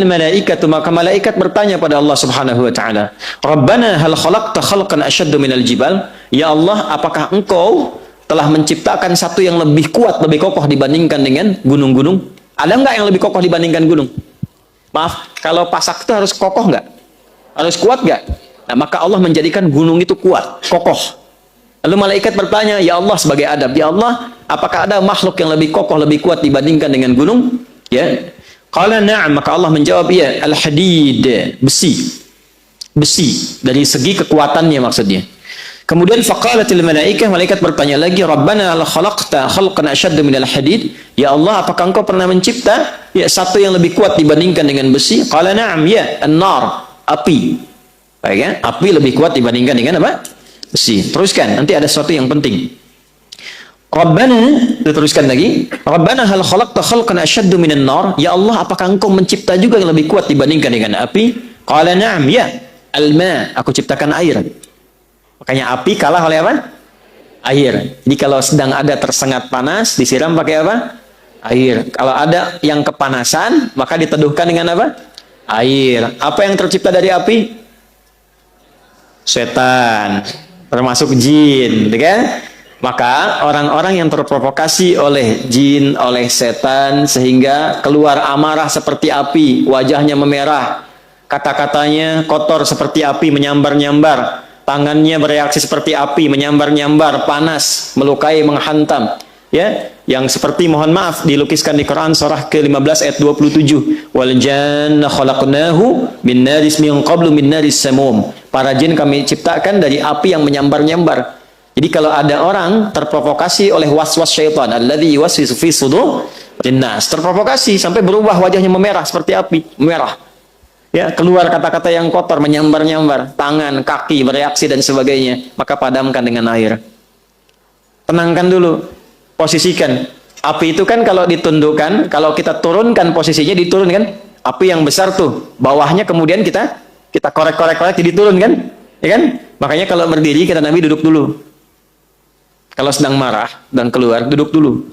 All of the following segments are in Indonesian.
malaikatu, maka malaikat bertanya pada Allah Subhanahu wa taala, Rabbana hal khalaqta khalqan asyaddu minal jibal? Ya Allah, apakah engkau telah menciptakan satu yang lebih kuat, lebih kokoh dibandingkan dengan gunung-gunung? Ada enggak yang lebih kokoh dibandingkan gunung? Maaf, kalau pasak itu harus kokoh enggak? Harus kuat enggak? Nah, maka Allah menjadikan gunung itu kuat, kokoh. Lalu malaikat bertanya, ya Allah, sebagai adab, ya Allah, apakah ada makhluk yang lebih kokoh, lebih kuat dibandingkan dengan gunung? Ya. Qala na'am, maka Allah menjawab, ya, al-hadid, besi. Besi dari segi kekuatannya maksudnya. Kemudian faqalatil malaikah, malaikat bertanya lagi, Rabbana la khalaqta khalqan asyadda minal hadid? Ya Allah, apakah engkau pernah mencipta ya satu yang lebih kuat dibandingkan dengan besi? Qala na'am, ya, an-nar, api. Baik ya, api lebih kuat dibandingkan dengan apa? Besi. Teruskan, nanti ada sesuatu yang penting. Rabbana, teruskan lagi. Rabbana hal khalaqta khalqan asyaddu minan nar? Ya Allah, apakah engkau mencipta juga yang lebih kuat dibandingkan dengan api? Qala na'am, ya, al-ma, aku ciptakan air. Makanya api kalah oleh apa? Air. Jadi kalau sedang ada tersengat panas, disiram pakai apa? Air. Kalau ada yang kepanasan, maka diteduhkan dengan apa? Air. Apa yang tercipta dari api? Setan, termasuk jin, kan? Maka orang-orang yang terprovokasi oleh jin, oleh setan, sehingga keluar amarah seperti api, wajahnya memerah, kata-katanya kotor seperti api, menyambar-nyambar, tangannya bereaksi seperti api, menyambar-nyambar, panas, melukai, menghantam, ya, yang seperti, mohon maaf, dilukiskan di Quran surah ke-15 ayat 27, wal janna khalaqnahu min naris min qablu min naris samum. Para jin kami ciptakan dari api yang menyambar-nyambar. Jadi kalau ada orang terprovokasi oleh was-was syaitan, alladzi yuwaswisu fi sudurin nas, terprovokasi sampai berubah wajahnya memerah seperti api, merah. Ya, keluar kata-kata yang kotor, menyambar-nyambar, tangan, kaki bereaksi dan sebagainya, maka padamkan dengan air. Tenangkan dulu, posisikan. Api itu kan kalau ditundukkan, kalau kita turunkan posisinya, diturunkan. Api yang besar tuh, bawahnya kemudian kita korek-korek jadi turun kan? Ya kan? Makanya kalau berdiri kita Nabi duduk dulu. Kalau sedang marah dan keluar, duduk dulu.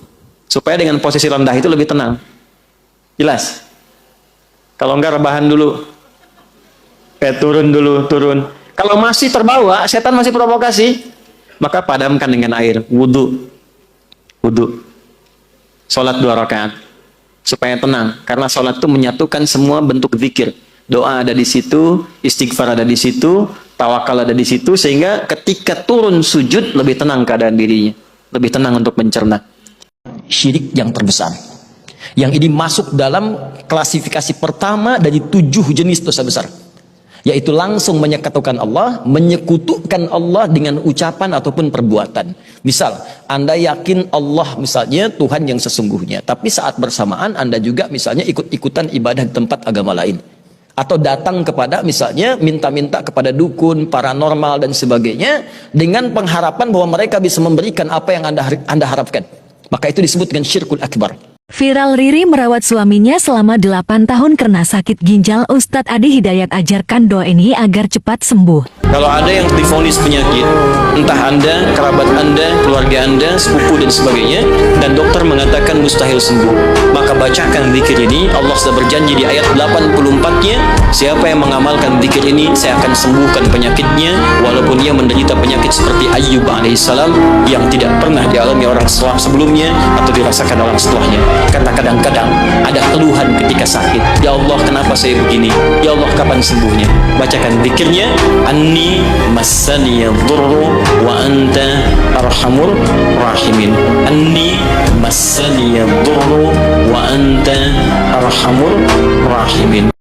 Supaya dengan posisi rendah itu lebih tenang. Jelas? Kalau enggak rebahan dulu. Turun dulu, turun. Kalau masih terbawa, setan masih provokasi, maka padamkan dengan air. Wudu. Wudu. Salat 2 rakaat. Supaya tenang. Karena salat itu menyatukan semua bentuk zikir. Doa ada di situ, istighfar ada di situ, tawakal ada di situ, sehingga ketika turun sujud lebih tenang keadaan dirinya, lebih tenang untuk mencerna. Syirik yang terbesar, yang ini masuk dalam klasifikasi pertama dari 7 jenis dosa besar, yaitu langsung menyekutukan Allah, menyekutukan Allah dengan ucapan ataupun perbuatan. Misal, Anda yakin Allah misalnya Tuhan yang sesungguhnya, tapi saat bersamaan Anda juga misalnya ikut-ikutan ibadah di tempat agama lain. Atau datang kepada misalnya minta-minta kepada dukun, paranormal dan sebagainya dengan pengharapan bahwa mereka bisa memberikan apa yang Anda harapkan. Maka itu disebut dengan syirkul akbar. Viral Riri merawat suaminya selama 8 tahun karena sakit ginjal. Ustadz Adi Hidayat ajarkan doa ini agar cepat sembuh. Kalau ada yang divonis penyakit, entah Anda, kerabat Anda, keluarga Anda, sepupu dan sebagainya, dan dokter mengatakan mustahil sembuh, maka bacakan zikir ini. Allah sudah berjanji di ayat 84-nya, siapa yang mengamalkan zikir ini, saya akan sembuhkan penyakitnya, walaupun ia menderita penyakit seperti Ayyub alaihissalam yang tidak pernah dialami orang sebelumnya atau dirasakan orang setelahnya. Karena kadang-kadang ada keluhan ketika sakit, ya Allah kenapa saya begini, ya Allah kapan sembuhnya. Bacakan zikirnya, anni massani yadhurru wa anta arhamur rahimin. Anni massani yadhurru wa anta arhamur rahimin.